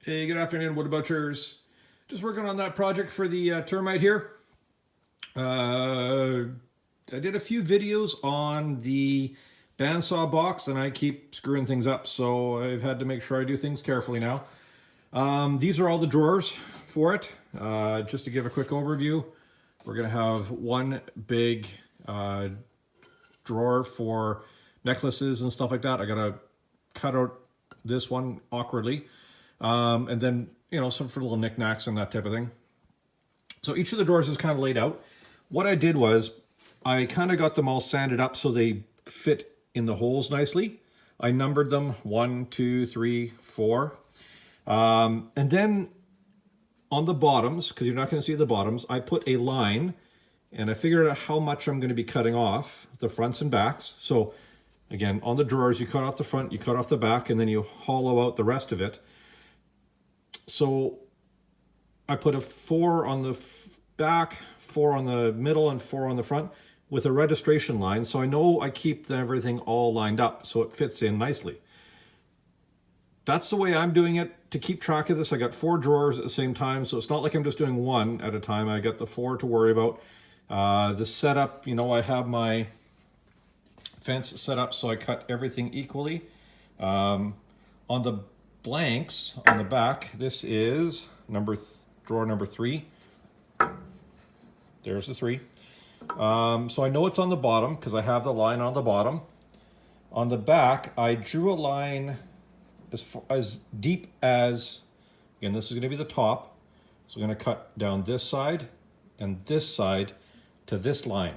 Hey, good afternoon, what about yours? Just working on that project for the termite here. I did a few videos on the bandsaw box and I keep screwing things up, so I've had to make sure I do things carefully now. These are all the drawers for it. Just to give a quick overview, we're going to have one big drawer for necklaces and stuff like that. I got to cut out this one awkwardly. And then, you know, some for little knickknacks and that type of thing. So each of the drawers is kind of laid out. What I did was I kind of got them all sanded up so they fit in the holes nicely. I numbered them 1, 2, 3, 4. And then on the bottoms, because you're not going to see the bottoms, I put a line and I figured out how much I'm going to be cutting off the fronts and backs. So again, on the drawers, you cut off the front, you cut off the back, and then you hollow out the rest of it. So I put a 4 on the back, 4 on the middle, and 4 on the front with a registration line. So I know I keep everything all lined up so it fits in nicely. That's the way I'm doing it to keep track of this. I got 4 drawers at the same time, so it's not like I'm just doing one at a time. I got the 4 to worry about. The setup, you know, I have my fence set up so I cut everything equally. On the blanks on the back, this is drawer number 3. There's the 3. So I know it's on the bottom because I have the line on the bottom. On the back, I drew a line as deep as, again, this is going to be the top. So I'm going to cut down this side and this side to this line,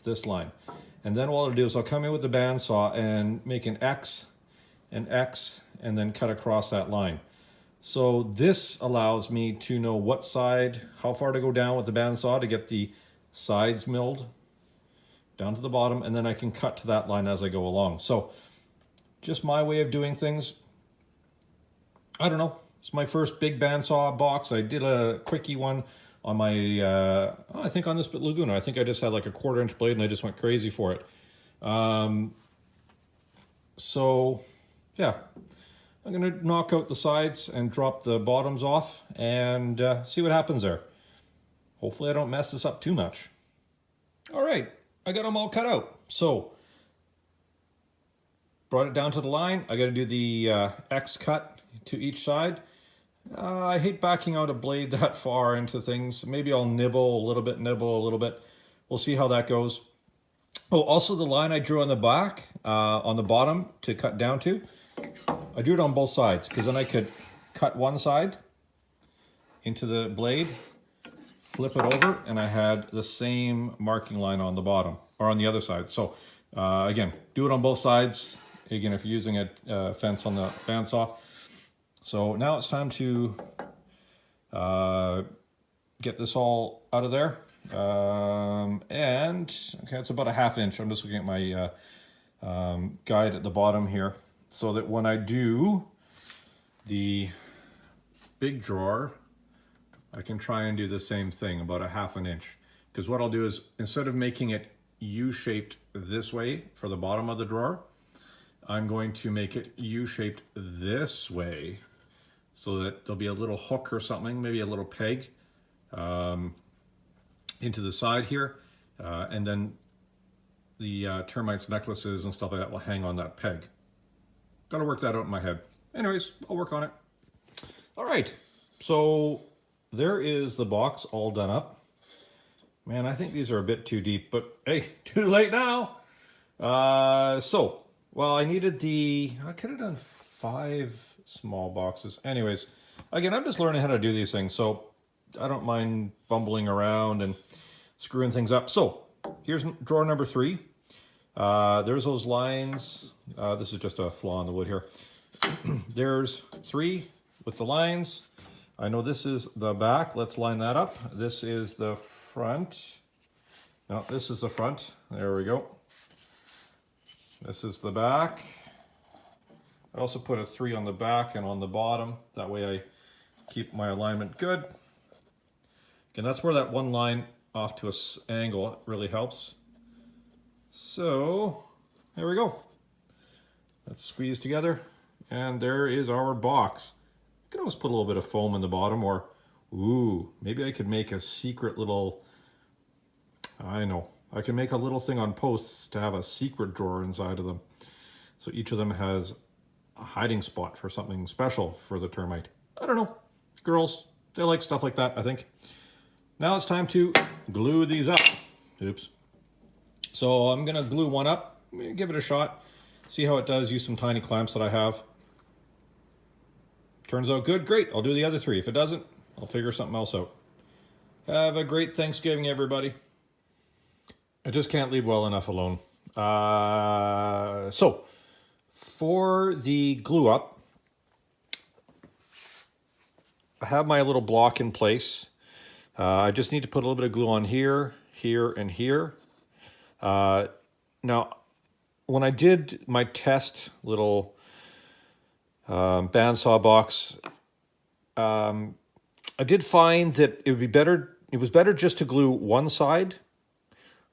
And then what I'll do is I'll come in with the bandsaw and make an X, and then cut across that line. So this allows me to know what side, how far to go down with the bandsaw to get the sides milled down to the bottom, and then I can cut to that line as I go along. So just my way of doing things. I don't know. It's my first big bandsaw box. I did a quickie one on my, I think on this Laguna. I think I just had like a 1/4-inch blade and I just went crazy for it. So yeah, I'm going to knock out the sides and drop the bottoms off and see what happens there. Hopefully I don't mess this up too much. All right, I got them all cut out. So brought it down to the line. I got to do the X cut to each side. I hate backing out a blade that far into things. Maybe I'll nibble a little bit. We'll see how that goes. Oh, also the line I drew on the back, on the bottom to cut down to, I drew it on both sides because then I could cut one side into the blade, flip it over, and I had the same marking line on the bottom, or on the other side. So again, do it on both sides. Again, if you're using a fence on the bandsaw. So now it's time to get this all out of there. And okay, it's about a 1/2 inch. I'm just looking at my guide at the bottom here, so that when I do the big drawer, I can try and do the same thing, about a 1/2 inch. Because what I'll do is, instead of making it U-shaped this way for the bottom of the drawer, I'm going to make it U-shaped this way, so that there'll be a little hook or something, maybe a little peg into the side here, and then the termites necklaces and stuff like that will hang on that peg. Gotta work that out in my head. Anyways, I'll work on it. All right, so there is the box all done up. Man, I think these are a bit too deep, but hey, too late now. Well, I needed I could have done 5 small boxes. Anyways, again, I'm just learning how to do these things, so I don't mind bumbling around and screwing things up. So here's drawer number 3. There's those lines. This is just a flaw in the wood here. There's 3 with the lines. I know this is the back. Let's line that up. This is the front. No, this is the front. There we go. This is the back. I also put a 3 on the back and on the bottom. That way I keep my alignment good. And that's where that one line off to an angle really helps. So there we go. Let's squeeze together. And there is our box. can always put a little bit of foam in the bottom, or, ooh, maybe I could make a secret little, I know, I can make a little thing on posts to have a secret drawer inside of them. So each of them has a hiding spot for something special for the termite. I don't know. Girls, they like stuff like that, I think. Now it's time to glue these up. Oops. So I'm going to glue one up, give it a shot, see how it does, use some tiny clamps that I have. Turns out good, great. I'll do the other 3. If it doesn't, I'll figure something else out. Have a great Thanksgiving, everybody. I just can't leave well enough alone. So, for the glue up, I have my little block in place. I just need to put a little bit of glue on here, here, and here. Now, when I did my test little bandsaw box, I did find that it would be better. It was better just to glue one side,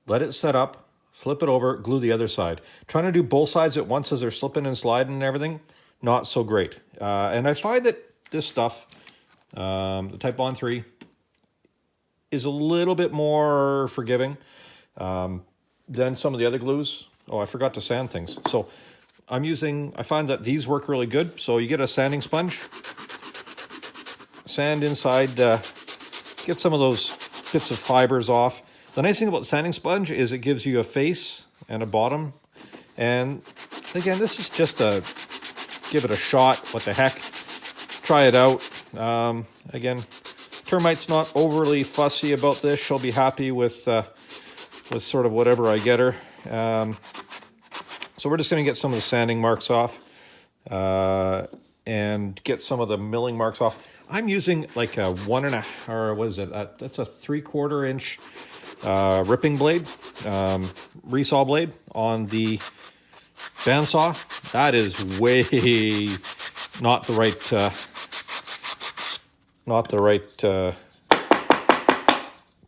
let it set up, flip it over, glue the other side. Trying to do both sides at once as they're slipping and sliding and everything, not so great. And I find that this stuff, the Type Bond 3, is a little bit more forgiving than some of the other glues. Oh, I forgot to sand things. So I find that these work really good. So you get a sanding sponge, sand inside, get some of those bits of fibers off. The nice thing about the sanding sponge is it gives you a face and a bottom. And again, this is just give it a shot. What the heck? Try it out. Again, termite's not overly fussy about this. She'll be happy with sort of whatever I get her. So we're just going to get some of the sanding marks off and get some of the milling marks off. I'm using like a 1.5, or what is it? That's a 3/4 inch ripping blade, resaw blade on the bandsaw. That is way not the right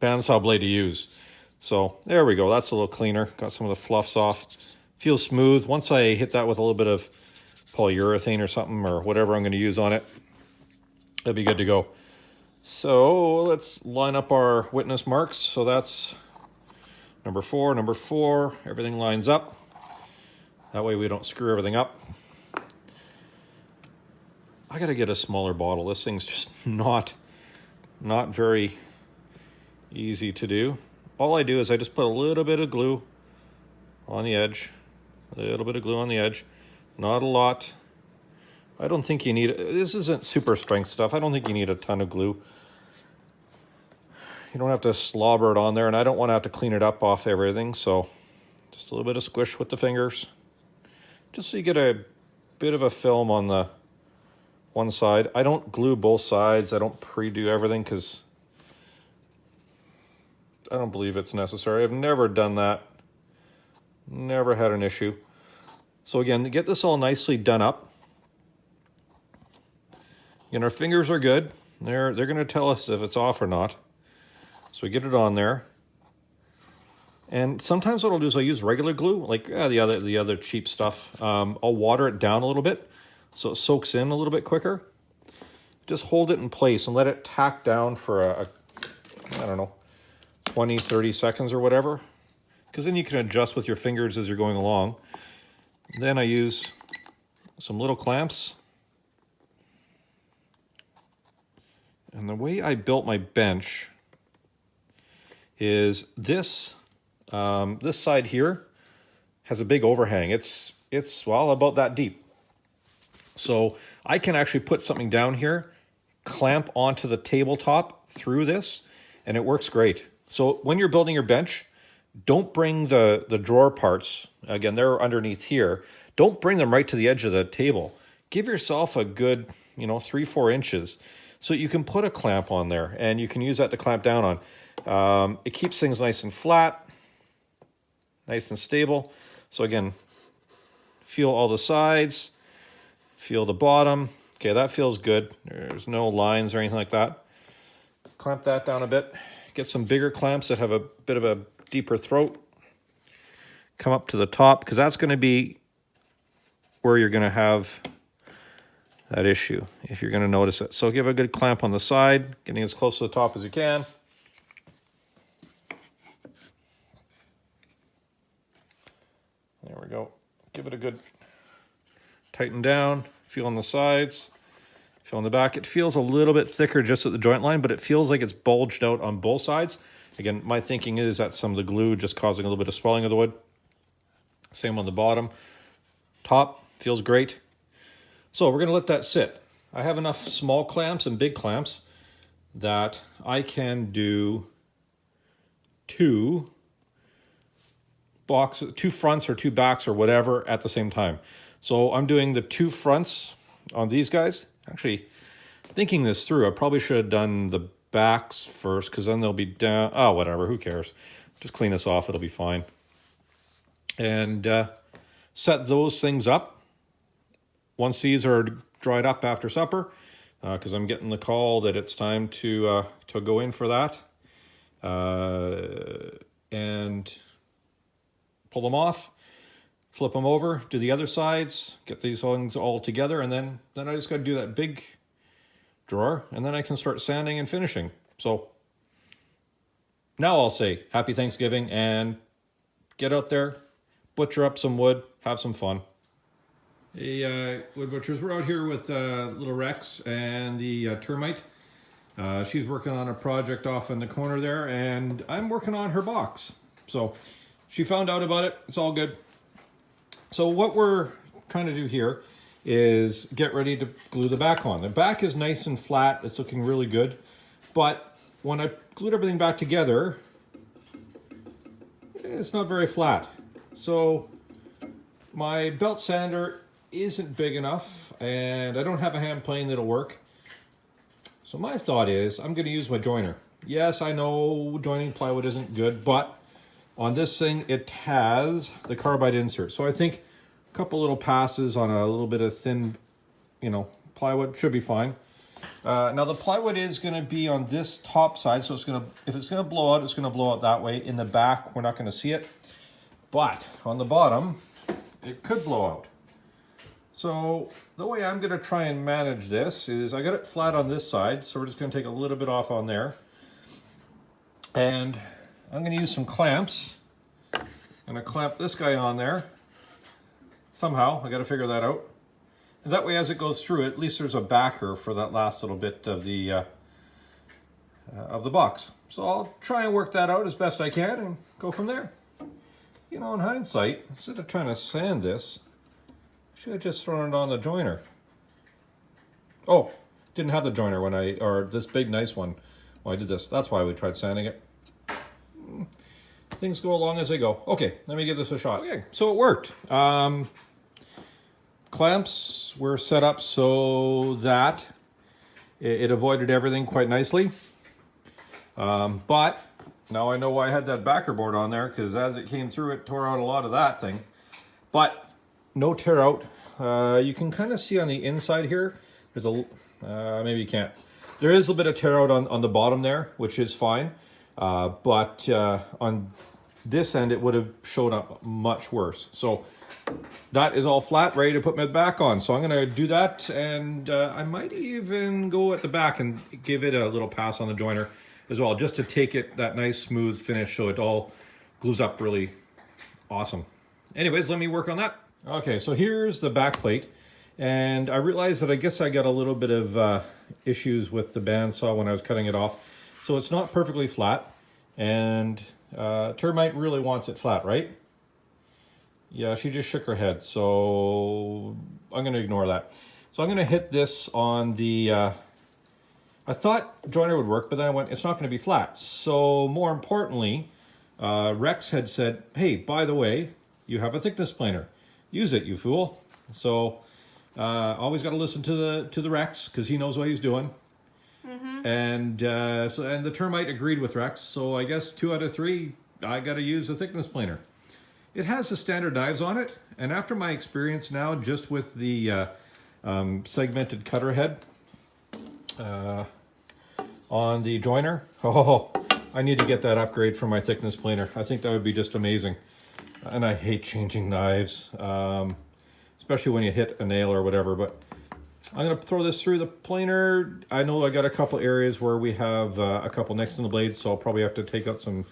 bandsaw blade to use. So there we go. That's a little cleaner. Got some of the fluffs off. Feels smooth. Once I hit that with a little bit of polyurethane or something, or whatever I'm going to use on it, it'll be good to go. So let's line up our witness marks. So that's number 4, number 4. Everything lines up. That way we don't screw everything up. I got to get a smaller bottle. This thing's just not very easy to do. All I do is I just put a little bit of glue on the edge. A little bit of glue on the edge. Not a lot. I don't think you need... This isn't super strength stuff. I don't think you need a ton of glue. You don't have to slobber it on there, and I don't want to have to clean it up off everything, so just a little bit of squish with the fingers. Just so you get a bit of a film on the one side. I don't glue both sides. I don't pre-do everything because I don't believe it's necessary. I've never done that. Never had an issue. So again, to get this all nicely done up, and our fingers are good. They're going to tell us if it's off or not. So we get it on there. And sometimes what I'll do is I'll use regular glue, like the other cheap stuff. I'll water it down a little bit so it soaks in a little bit quicker. Just hold it in place and let it tack down for I don't know, 20, 30 seconds or whatever. Because then you can adjust with your fingers as you're going along. Then I use some little clamps. And the way I built my bench is this side here has a big overhang. It's well about that deep. So I can actually put something down here, clamp onto the tabletop through this, and it works great. So when you're building your bench, don't bring the drawer parts, again, they're underneath here, don't bring them right to the edge of the table. Give yourself a good, 3-4 inches so you can put a clamp on there, and you can use that to clamp down on. It keeps things nice and flat, nice and stable. So again, feel all the sides, feel the bottom. Okay, that feels good. There's no lines or anything like that. Clamp that down a bit. Get some bigger clamps that have a bit of a deeper throat. Come up to the top, because that's going to be where you're going to have that issue if you're going to notice it. So give a good clamp on the side, getting as close to the top as you can. There we go. Give it a good tighten down, feel on the sides, feel on the back. It feels a little bit thicker just at the joint line, but it feels like it's bulged out on both sides. Again, my thinking is that some of the glue just causing a little bit of swelling of the wood. Same on the bottom. Top feels great. So we're going to let that sit. I have enough small clamps and big clamps that I can do two fronts or two backs or whatever at the same time. So I'm doing the two fronts on these guys. Actually, thinking this through, I probably should have done the backs first because then they'll be down. Oh, whatever, who cares? Just clean this off, it'll be fine. And set those things up. Once these are dried up after supper, because I'm getting the call that it's time to go in for that. And pull them off, flip them over, do the other sides, get these things all together, and then I just got to do that big drawer, and then I can start sanding and finishing. So now I'll say happy Thanksgiving and get out there, butcher up some wood, have some fun. Hey, wood butchers, we're out here with little Rex and the termite. She's working on a project off in the corner there, and I'm working on her box. So she found out about it. It's all good. So what we're trying to do here is get ready to glue the back on. The back is nice and flat. It's looking really good. But when I glued everything back together, it's not very flat. So my belt sander isn't big enough, and I don't have a hand plane that'll work. So my thought is I'm going to use my joiner. Yes, I know joining plywood isn't good, but on this thing, it has the carbide insert. So I think a couple little passes on a little bit of thin, plywood should be fine. Now the plywood is going to be on this top side, so if it's going to blow out, it's going to blow out that way. In the back, we're not going to see it. But on the bottom, it could blow out. So the way I'm going to try and manage this is I got it flat on this side, so we're just going to take a little bit off on there. And I'm going to use some clamps. I'm going to clamp this guy on there. Somehow, I got to figure that out. And that way, as it goes through, at least there's a backer for that last little bit of the box. So I'll try and work that out as best I can and go from there. In hindsight, instead of trying to sand this, I should have just thrown it on the joiner. Oh, didn't have the joiner or this big nice one when I did this. That's why we tried sanding it. Things go along as they go. Okay, let me give this a shot. Okay, so it worked. Clamps were set up so that it avoided everything quite nicely. But now I know why I had that backer board on there, because as it came through, it tore out a lot of that thing. But no tear out. You can kind of see on the inside here, there's maybe you can't. There is a bit of tear out on the bottom there, which is fine. But on this end, it would have showed up much worse. So that is all flat, ready to put my back on. So I'm going to do that, and I might even go at the back and give it a little pass on the joiner as well, just to take it that nice smooth finish so it all glues up really awesome. Anyways, let me work on that. Okay, so here's the back plate, and I realized that I guess I got a little bit of issues with the bandsaw when I was cutting it off. So it's not perfectly flat, and Termite really wants it flat, right? Yeah, she just shook her head, so I'm going to ignore that. So I'm going to hit this on the... I thought joiner would work, but then I went, it's not going to be flat. So more importantly, Rex had said, hey, by the way, you have a thickness planer. Use it, you fool. So always got to listen to the Rex, because he knows what he's doing. Mm-hmm. And the termite agreed with Rex, so I guess 2 out of 3, I got to use a thickness planer. It has the standard knives on it, and after my experience now, just with the segmented cutter head on the joiner, I need to get that upgrade for my thickness planer. I think that would be just amazing. And I hate changing knives, especially when you hit a nail or whatever, but I'm going to throw this through the planer. I know I got a couple areas where we have a couple nicks in the blade, so I'll probably have to take out some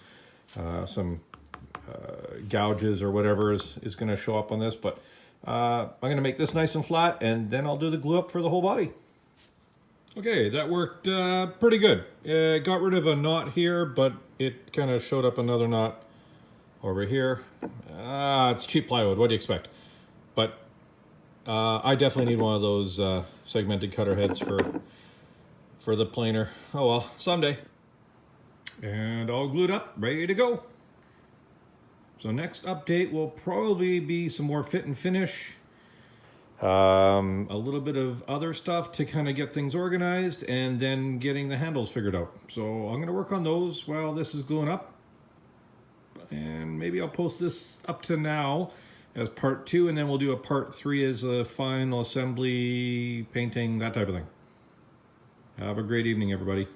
gouges or whatever is going to show up on this. But I'm going to make this nice and flat, and then I'll do the glue up for the whole body. Okay, that worked pretty good. Got rid of a knot here, but it kind of showed up another knot over here. It's cheap plywood, what do you expect? But I definitely need one of those segmented cutter heads for the planer. Oh well, someday. And all glued up, ready to go. So next update will probably be some more fit and finish. A little bit of other stuff to kind of get things organized, and then getting the handles figured out. So I'm going to work on those while this is gluing up. And maybe I'll post this up to now as part 2, and then we'll do a part 3 as a final assembly, painting, that type of thing. Have a great evening, everybody.